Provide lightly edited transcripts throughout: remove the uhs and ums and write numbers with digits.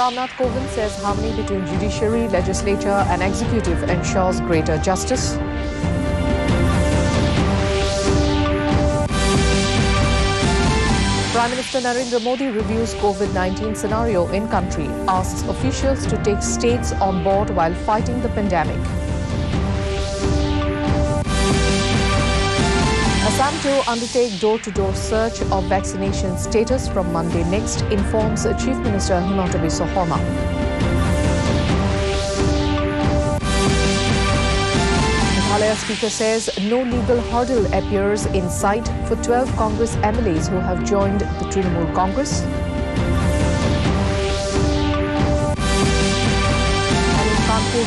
Ramnath Kovind says harmony between judiciary, legislature and executive ensures greater justice. Prime Minister Narendra Modi reviews COVID-19 scenario in country, asks officials to take states on board while fighting the pandemic. Assam to undertake door-to-door search of vaccination status from Monday next, informs Chief Minister Himanta Biswa Sarma. Meghalaya Speaker says no legal hurdle appears in sight for 12 Congress MLAs who have joined the Trinamool Congress.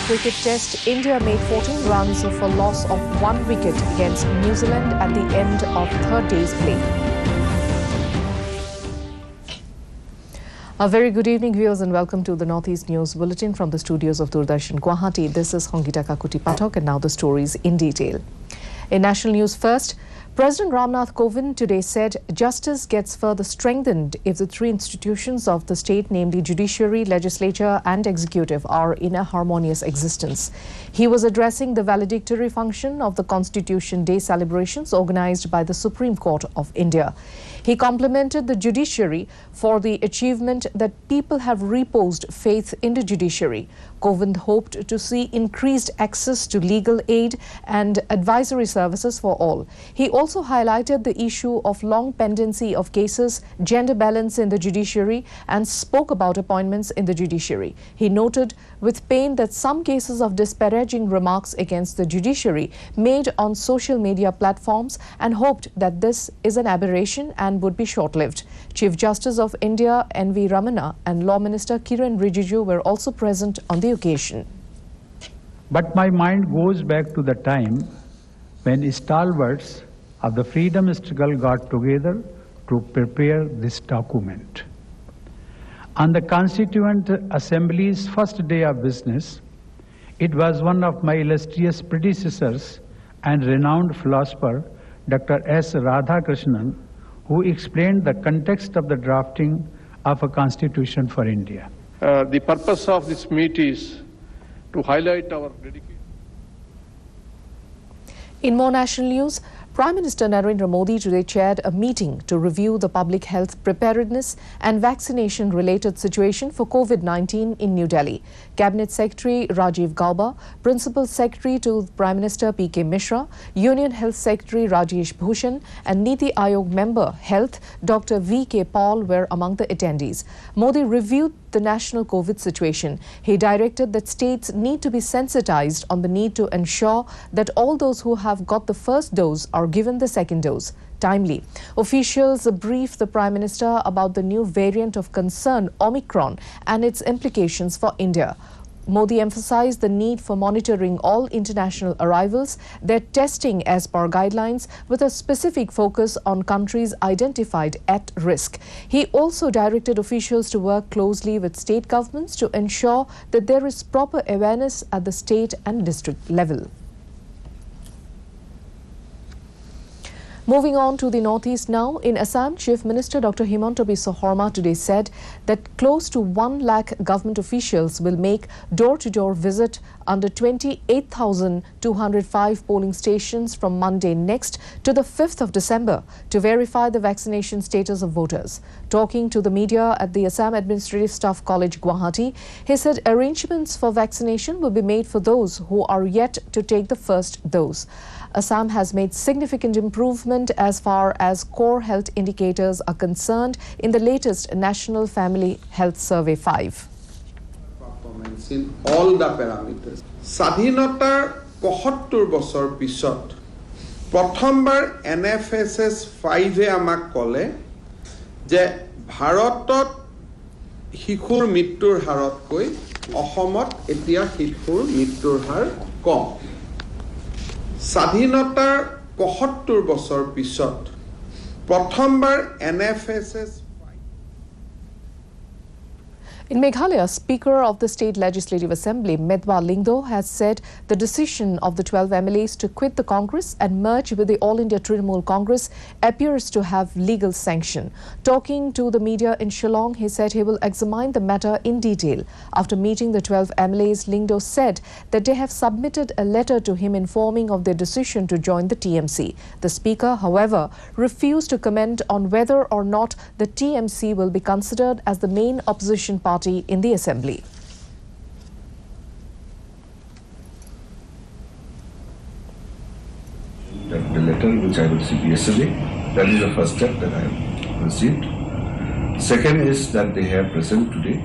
Cricket Test, India made 14 runs for loss of 1 wicket against New Zealand at the end of third day's play. A very good evening, viewers, and welcome to the Northeast News Bulletin from the studios of Doordarshan Guwahati. This is Hongita Kakuti Pathak, and now the stories in detail. In national news first, President Ramnath Kovind today said justice gets further strengthened if the three institutions of the state, namely judiciary, legislature and executive, are in a harmonious existence. He was addressing the valedictory function of the Constitution Day celebrations organized by the Supreme Court of India. He complimented the judiciary for the achievement that people have reposed faith in the judiciary. Kovind hoped to see increased access to legal aid and advisory services for all. He also highlighted the issue of long pendency of cases, gender balance in the judiciary, and spoke about appointments in the judiciary. He noted with pain that some cases of disparaging remarks against the judiciary made on social media platforms, and hoped that this is an aberration and would be short-lived. Chief Justice of India N.V. Ramana and Law Minister Kiren Rijiju were also present on the occasion. But my mind goes back to the time when stalwarts of the freedom struggle got together to prepare this document. On the Constituent Assembly's first day of business, it was one of my illustrious predecessors and renowned philosopher, Dr. S. Radhakrishnan, who explained the context of the drafting of a constitution for India. The purpose of this meet is to highlight our dedication. In more national news, Prime Minister Narendra Modi today chaired a meeting to review the public health preparedness and vaccination-related situation for COVID-19 in New Delhi. Cabinet Secretary Rajiv Gauba, Principal Secretary to Prime Minister P.K. Mishra, Union Health Secretary Rajesh Bhushan and Niti Aayog Member Health Dr. V.K. Paul were among the attendees. Modi reviewed the national COVID situation. He directed that states need to be sensitized on the need to ensure that all those who have got the first dose are given the second dose timely. Officials briefed the Prime Minister about the new variant of concern, Omicron, and its implications for India. Modi emphasized the need for monitoring all international arrivals, their testing as per guidelines, with a specific focus on countries identified at risk. He also directed officials to work closely with state governments to ensure that there is proper awareness at the state and district level. Moving on to the northeast now, in Assam, Chief Minister Dr. Himanta Biswa Sarma today said that close to 1 lakh government officials will make door-to-door visit under 28,205 polling stations from Monday next to the 5th of December to verify the vaccination status of voters. Talking to the media at the Assam Administrative Staff College, Guwahati, he said arrangements for vaccination will be made for those who are yet to take the first dose. Assam has made significant improvement as far as core health indicators are concerned in the latest National Family Health Survey 5. Performance in all the parameters. Sadhinotar ৭৫ বছৰ পিছত প্ৰথমবাৰ NFSS 5 আমাক ক'লে যে ভাৰতত শিশুৰ মৃত্যুৰ হাৰতকৈ অসমত এতিয়া শিশুৰ মৃত্যুৰ হাৰ কম। স্বাধীনতাৰ ৭৫ বছৰ পিছত প্ৰথমবাৰ NFSS In Meghalaya, Speaker of the State Legislative Assembly, Medwa Lingdo, has said the decision of the 12 MLAs to quit the Congress and merge with the All India Trinamool Congress appears to have legal sanction. Talking to the media in Shillong, he said he will examine the matter in detail. After meeting the 12 MLAs, Lingdo said that they have submitted a letter to him informing of their decision to join the TMC. The Speaker, however, refused to comment on whether or not the TMC will be considered as the main opposition party in the Assembly. The letter which I received yesterday, that is the first step that I have received. Second is that they have present today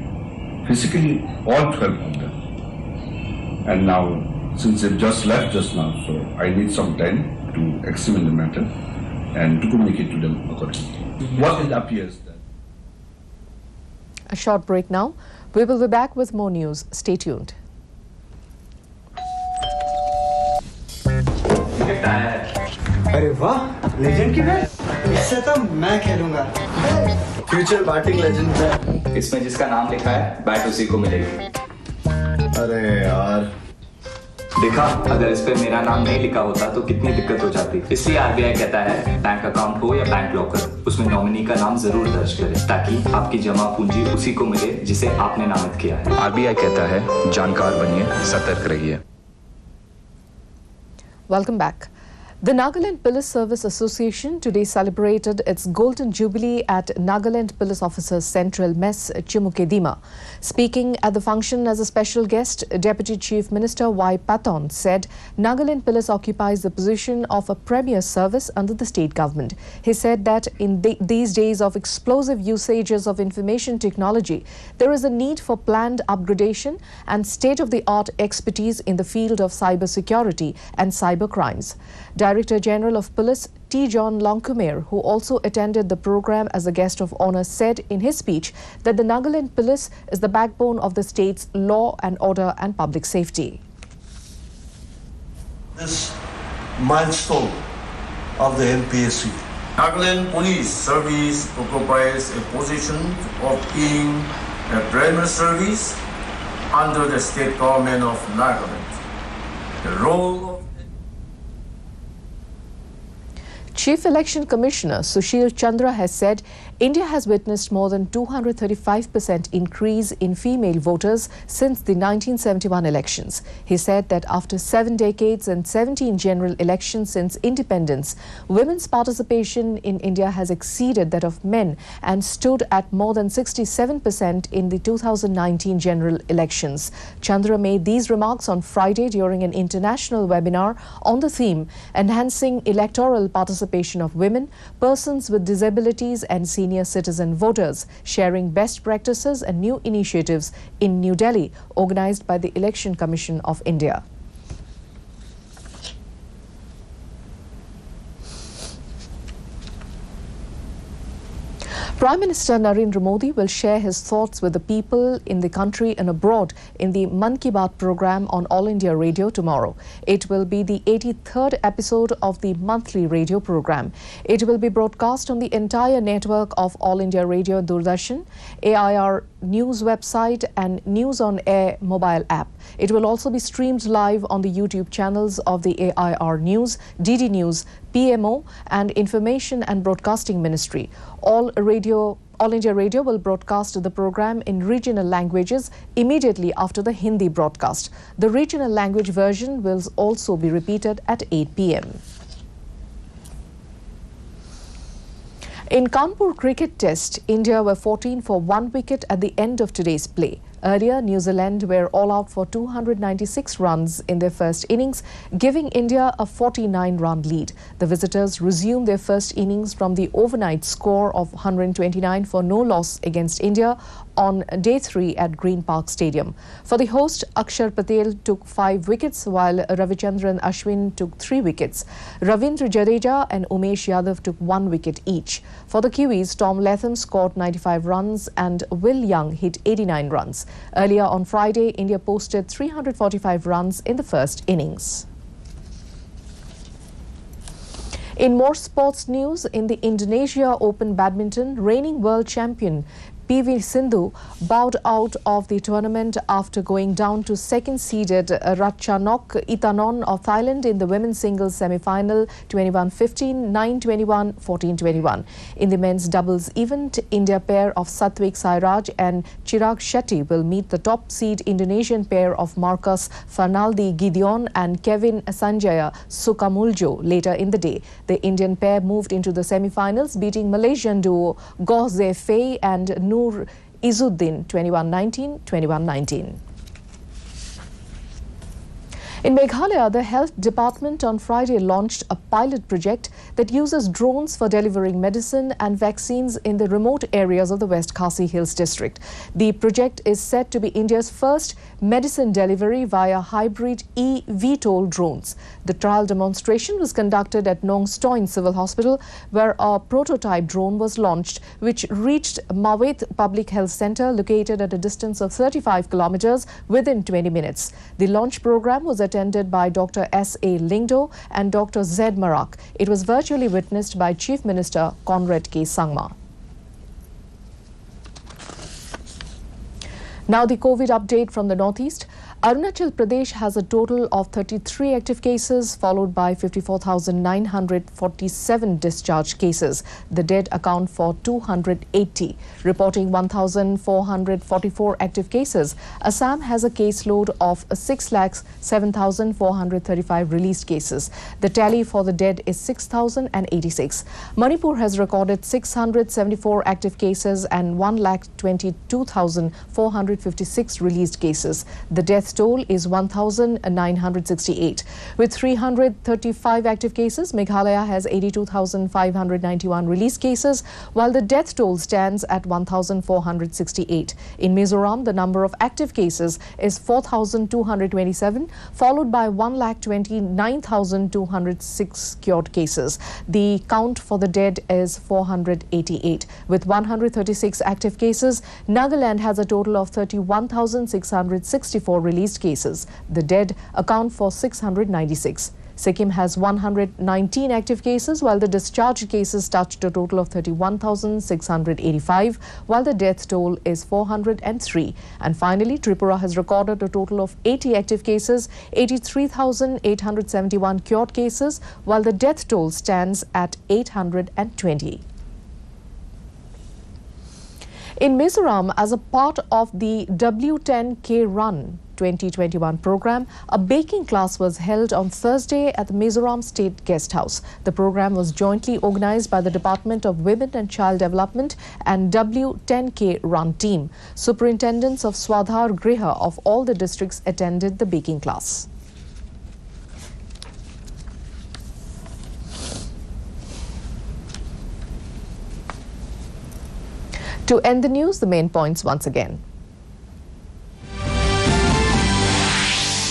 physically all 12 of them. And now, since they've just left just now, so I need some time to examine the matter and to communicate to them accordingly. What it appears that. A short break now. We will be back with more news. Stay tuned. अरे वाह, legend की bat इससे तो मैं खेलूंगा। Future batting legend है। इसमें जिसका नाम लिखा है बैट उसी को मिलेगी। अरे यार, देखा, अगर इस पे मेरा नाम नहीं लिखा होता तो कितनी दिक्कत हो जाती। इसलिए आरबीआई कहता है बैंक अकाउंट हो या बैंक लॉकर, उसमें नॉमिनी का नाम जरूर दर्ज करें ताकि आपकी जमा पूंजी उसी को मिले जिसे आपने नामित किया है। आरबीआई कहता है जानकार बनिए, सतर्क रहिए। Welcome back. The Nagaland Police Service Association today celebrated its Golden Jubilee at Nagaland Police Officers Central Mess, Chimukedima. Speaking at the function as a special guest, Deputy Chief Minister Y. Paton said Nagaland Police occupies the position of a premier service under the state government. He said that in these days of explosive usages of information technology, there is a need for planned upgradation and state-of-the-art expertise in the field of cyber security and cyber crimes. Director General of Police T. John Longcomere, who also attended the program as a guest of honor, said in his speech that the Nagaland Police is the backbone of the state's law and order and public safety. This milestone of the NPSC. Nagaland Police Service occupies a position of being a premier service under the state government of Nagaland. The role of Chief Election Commissioner Sushil Chandra has said India has witnessed more than 235% increase in female voters since the 1971 elections. He said that after 7 decades and 17 general elections since independence, women's participation in India has exceeded that of men and stood at more than 67% in the 2019 general elections. Chandra made these remarks on Friday during an international webinar on the theme Enhancing Electoral Participation of Women, Persons with Disabilities and Senior Citizen Voters, sharing best practices and new initiatives in New Delhi, organized by the Election Commission of India. Prime Minister Narendra Modi will share his thoughts with the people in the country and abroad in the Mann Ki Baat program on All India Radio tomorrow. It will be the 83rd episode of the monthly radio program. It will be broadcast on the entire network of All India Radio and Doordarshan, AIR News website and News on Air mobile app. It will also be streamed live on the YouTube channels of the AIR News, DD News, PMO and Information and Broadcasting Ministry. All India Radio will broadcast the program in regional languages immediately after the Hindi broadcast. The regional language version will also be repeated at 8 p.m. In Kanpur Cricket Test, India were 14 for 1 wicket at the end of today's play. Earlier, New Zealand were all out for 296 runs in their first innings, giving India a 49-run lead. The visitors resumed their first innings from the overnight score of 129 for no loss against India on day 3 at Green Park Stadium. For the host, Akshar Patel took 5 wickets while Ravichandran Ashwin took 3 wickets. Ravindra Jadeja and Umesh Yadav took 1 wicket each. For the Kiwis, Tom Latham scored 95 runs and Will Young hit 89 runs. Earlier on Friday, India posted 345 runs in the first innings. In more sports news, in the Indonesia Open Badminton, reigning world champion PV Sindhu bowed out of the tournament after going down to second-seeded Ratchanok Itanon of Thailand in the women's singles semi-final 21-15, 9-21, 14-21. In the men's doubles event, India pair of Satwik Sairaj and Chirag Shetty will meet the top-seed Indonesian pair of Marcus Fernaldi Gideon and Kevin Sanjaya Sukamuljo later in the day. The Indian pair moved into the semi-finals, beating Malaysian duo Goh Ze Fei and Nur Izuddin 21-19, 21-19. In Meghalaya, the Health Department on Friday launched a pilot project that uses drones for delivering medicine and vaccines in the remote areas of the West Khasi Hills district. The project is said to be India's first medicine delivery via hybrid eVTOL drones. The trial demonstration was conducted at Nong Stoin Civil Hospital, where a prototype drone was launched, which reached Mawet Public Health Centre, located at a distance of 35 kilometers, within 20 minutes. The launch program was attended by Dr. S.A. Lingdo and Dr. Z. Marak. It was virtually witnessed by Chief Minister Conrad K. Sangma. Now the COVID update from the northeast. Arunachal Pradesh has a total of 33 active cases, followed by 54,947 discharged cases. The dead account for 280, reporting 1,444 active cases. Assam has a caseload of 6,07,435 released cases. The tally for the dead is 6,086. Manipur has recorded 674 active cases and 1,22,456 released cases. The death toll is 1,968. With 335 active cases, Meghalaya has 82,591 released cases, while the death toll stands at 1,468. In Mizoram, the number of active cases is 4,227, followed by 1,29,206 cured cases. The count for the dead is 488. With 136 active cases, Nagaland has a total of 31,664 released cases. The dead account for 696. Sikkim has 119 active cases, while the discharged cases touched a total of 31,685, while the death toll is 403. And finally, Tripura has recorded a total of 80 active cases, 83,871 cured cases, while the death toll stands at 820. In Mizoram, as a part of the W10K Run 2021 program, a baking class was held on Thursday at the Mizoram State Guest House. The program was jointly organized by the Department of Women and Child Development and W10K Run team. Superintendents of Swadhar Griha of all the districts attended the baking class. To end the news, the main points once again.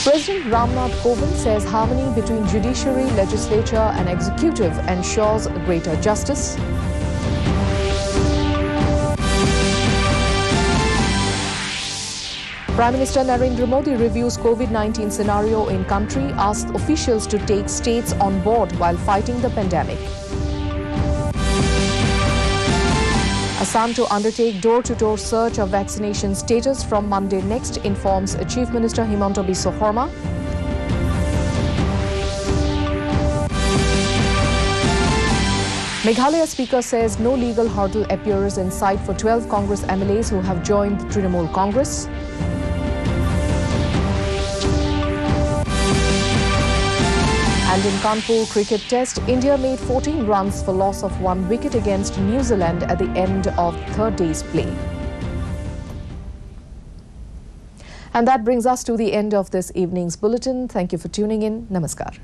President Ramnath Kovind says harmony between judiciary, legislature and executive ensures greater justice. Prime Minister Narendra Modi reviews COVID-19 scenario in country, asks officials to take states on board while fighting the pandemic. Assam to undertake door-to-door search of vaccination status from Monday next, informs Chief Minister Himanta Biswa Sarma. Meghalaya Speaker says no legal hurdle appears in sight for 12 Congress MLAs who have joined Trinamool Congress. And in Kanpur cricket test, India made 14 runs for loss of 1 wicket against New Zealand at the end of third day's play. And that brings us to the end of this evening's bulletin. Thank you for tuning in. Namaskar.